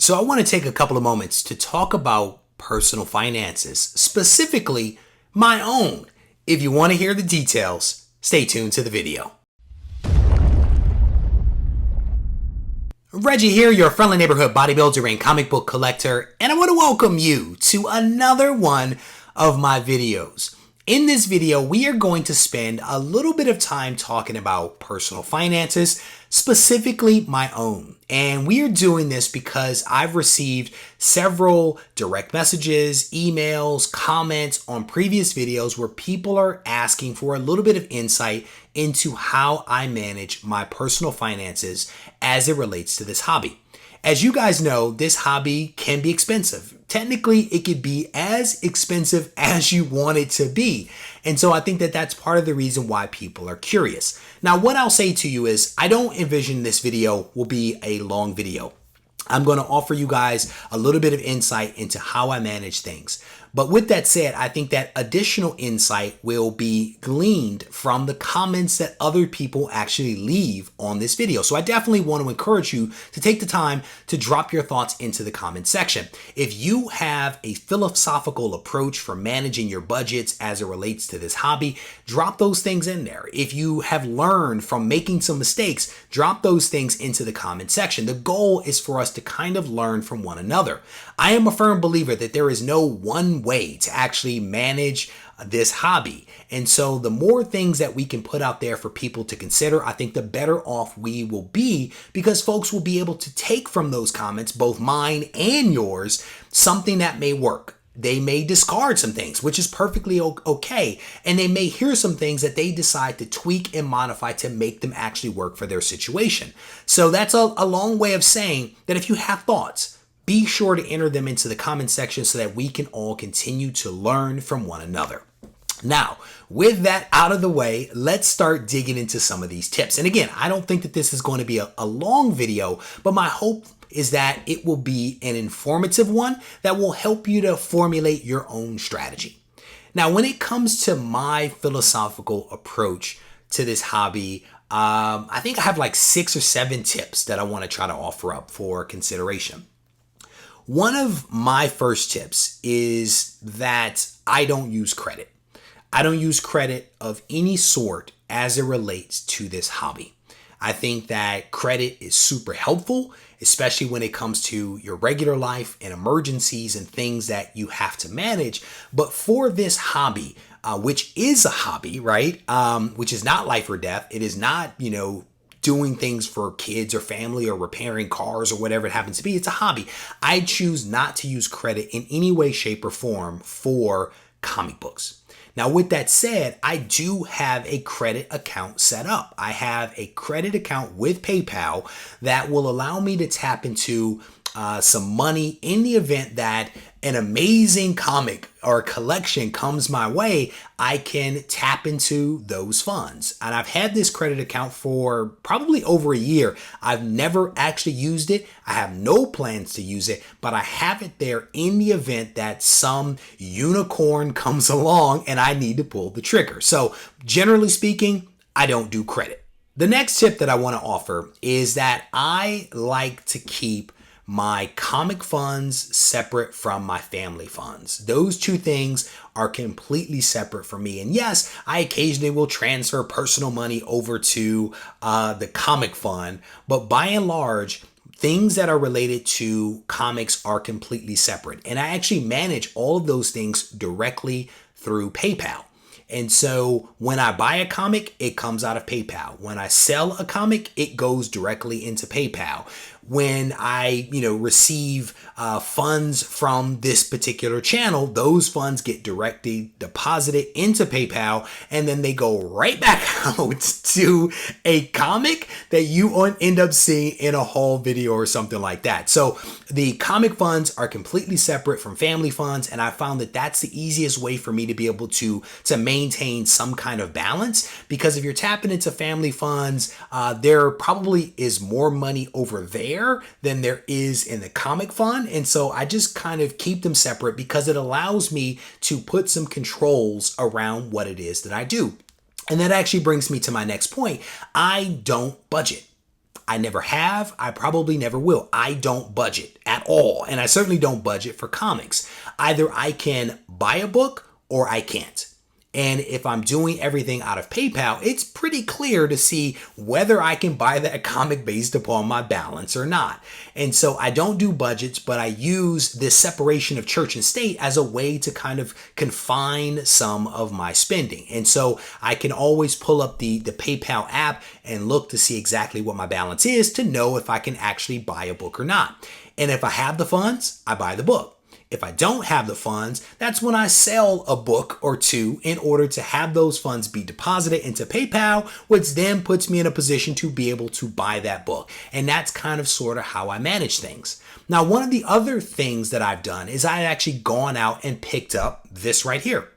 So I want to take a couple of moments to talk about personal finances, specifically my own. If you want to hear the details, stay tuned to the video. Reggie here, your friendly neighborhood bodybuilder and comic book collector, and I want to welcome you to another one of my videos. In this video, we are going to spend a little bit of time talking about personal finances, specifically my own. And we are doing this because I've received several direct messages, emails, comments on previous videos where people are asking for a little bit of insight into how I manage my personal finances as it relates to this hobby. As you guys know, this hobby can be expensive. Technically, it could be as expensive as you want it to be. And so I think that that's part of the reason why people are curious. Now, what I'll say to you is I don't envision this video will be a long video. I'm going to offer you guys a little bit of insight into how I manage things. But with that said, I think that additional insight will be gleaned from the comments that other people actually leave on this video. So I definitely want to encourage you to take the time to drop your thoughts into the comment section. If you have a philosophical approach for managing your budgets as it relates to this hobby, drop those things in there. If you have learned from making some mistakes, drop those things into the comment section. The goal is for us to kind of learn from one another. I am a firm believer that there is no one way to actually manage this hobby. And so the more things that we can put out there for people to consider, I think the better off we will be, because folks will be able to take from those comments, both mine and yours, something that may work. They may discard some things, which is perfectly okay. And they may hear some things that they decide to tweak and modify to make them actually work for their situation. So that's a long way of saying that if you have thoughts, be sure to enter them into the comment section so that we can all continue to learn from one another. Now, with that out of the way, let's start digging into some of these tips. And again, I don't think that this is going to be a long video, but my hope is that it will be an informative one that will help you to formulate your own strategy. Now, when it comes to my philosophical approach to this hobby, I think I have like 6 or 7 tips that I want to try to offer up for consideration. One of my first tips is that I don't use credit. I don't use credit of any sort as it relates to this hobby. I think that credit is super helpful, especially when it comes to your regular life and emergencies and things that you have to manage. But for this hobby, which is a hobby, right? Which is not life or death. It is not, doing things for kids or family or repairing cars or whatever it happens to be. It's a hobby. I choose not to use credit in any way, shape, or form for comic books. Now, with that said, I do have a credit account set up. I have a credit account with PayPal that will allow me to tap into some money in the event that an amazing comic or collection comes my way. I can tap into those funds. And I've had this credit account for probably over a year. I've never actually used it. I have no plans to use it, but I have it there in the event that some unicorn comes along and I need to pull the trigger. So generally speaking, I don't do credit. The next tip that I want to offer is that I like to keep my comic funds separate from my family funds. Those two things are completely separate for me. And yes, I occasionally will transfer personal money over to the comic fund, but by and large, things that are related to comics are completely separate. And I actually manage all of those things directly through PayPal. And so when I buy a comic, it comes out of PayPal. When I sell a comic, it goes directly into PayPal. When I, receive funds from this particular channel, those funds get directly deposited into PayPal, and then they go right back out to a comic that you end up seeing in a haul video or something like that. So the comic funds are completely separate from family funds, and I found that that's the easiest way for me to be able to maintain some kind of balance, because if you're tapping into family funds, there probably is more money over there than there is in the comic fund. And so I just kind of keep them separate because it allows me to put some controls around what it is that I do. And that actually brings me to my next point. I don't budget. I never have. I probably never will. I don't budget at all. And I certainly don't budget for comics. Either I can buy a book or I can't. And if I'm doing everything out of PayPal, it's pretty clear to see whether I can buy that comic based upon my balance or not. And so I don't do budgets, but I use this separation of church and state as a way to kind of confine some of my spending. And so I can always pull up the PayPal app and look to see exactly what my balance is to know if I can actually buy a book or not. And if I have the funds, I buy the book. If I don't have the funds, that's when I sell a book or two in order to have those funds be deposited into PayPal, which then puts me in a position to be able to buy that book. And that's kind of sort of how I manage things. Now, one of the other things that I've done is I've actually gone out and picked up this right here.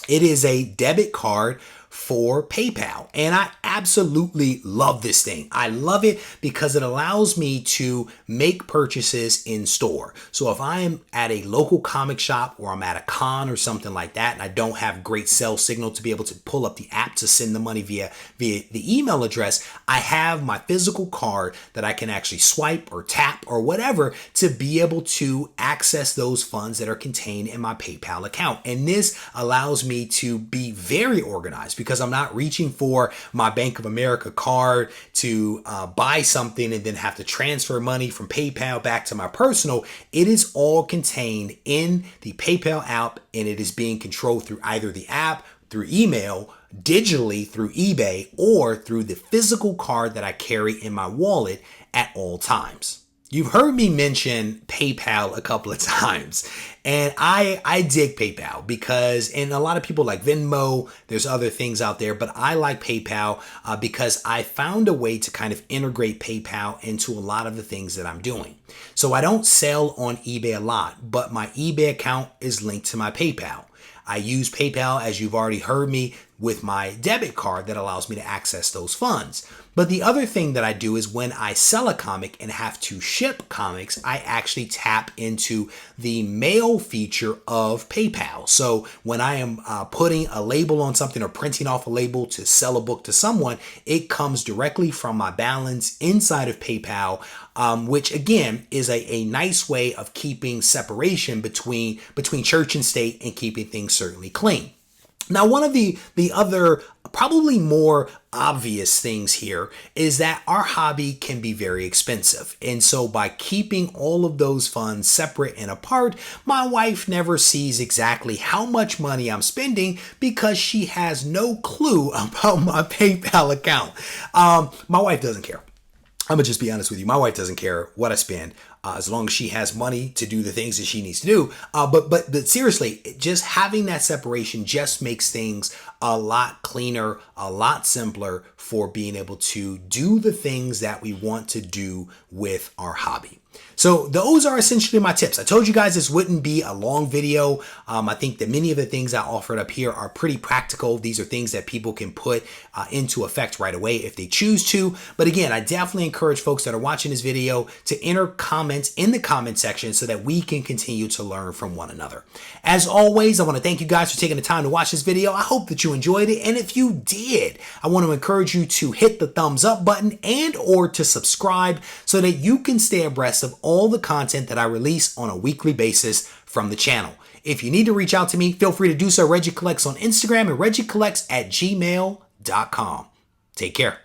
It is a debit card for PayPal. And I absolutely love this thing. I love it because it allows me to make purchases in store. So if I am at a local comic shop or I'm at a con or something like that, and I don't have great cell signal to be able to pull up the app to send the money via the email address, I have my physical card that I can actually swipe or tap or whatever to be able to access those funds that are contained in my PayPal account. And this allows me to be very organized because I'm not reaching for my Bank of America card to buy something and then have to transfer money from PayPal back to my personal. It is all contained in the PayPal app, and it is being controlled through either the app, through email, digitally through eBay, or through the physical card that I carry in my wallet at all times. You've heard me mention PayPal a couple of times, and I dig PayPal because, and a lot of people like Venmo, there's other things out there, but I like PayPal because I found a way to kind of integrate PayPal into a lot of the things that I'm doing. So I don't sell on eBay a lot, but my eBay account is linked to my PayPal. I use PayPal, as you've already heard me, with my debit card that allows me to access those funds. But the other thing that I do is when I sell a comic and have to ship comics, I actually tap into the mail feature of PayPal. So when I am putting a label on something or printing off a label to sell a book to someone, it comes directly from my balance inside of PayPal, which again is a nice way of keeping separation between church and state and keeping things certainly clean. Now, one of the other probably more obvious things here is that our hobby can be very expensive. And so by keeping all of those funds separate and apart, my wife never sees exactly how much money I'm spending because she has no clue about my PayPal account. My wife doesn't care. I'm gonna just be honest with you. My wife doesn't care what I spend as long as she has money to do the things that she needs to do. But seriously, just having that separation just makes things a lot cleaner, a lot simpler for being able to do the things that we want to do with our hobby. So those are essentially my tips. I told you guys this wouldn't be a long video. I think that many of the things I offered up here are pretty practical. These are things that people can put into effect right away if they choose to. But again, I definitely encourage folks that are watching this video to enter comments in the comment section so that we can continue to learn from one another. As always, I want to thank you guys for taking the time to watch this video. I hope that you enjoyed it. And if you did, I want to encourage you to hit the thumbs up button and or to subscribe so that you can stay abreast of all the content that I release on a weekly basis from the channel. If you need to reach out to me, feel free to do so. Regie Collects on Instagram and regiecollects@gmail.com. Take care.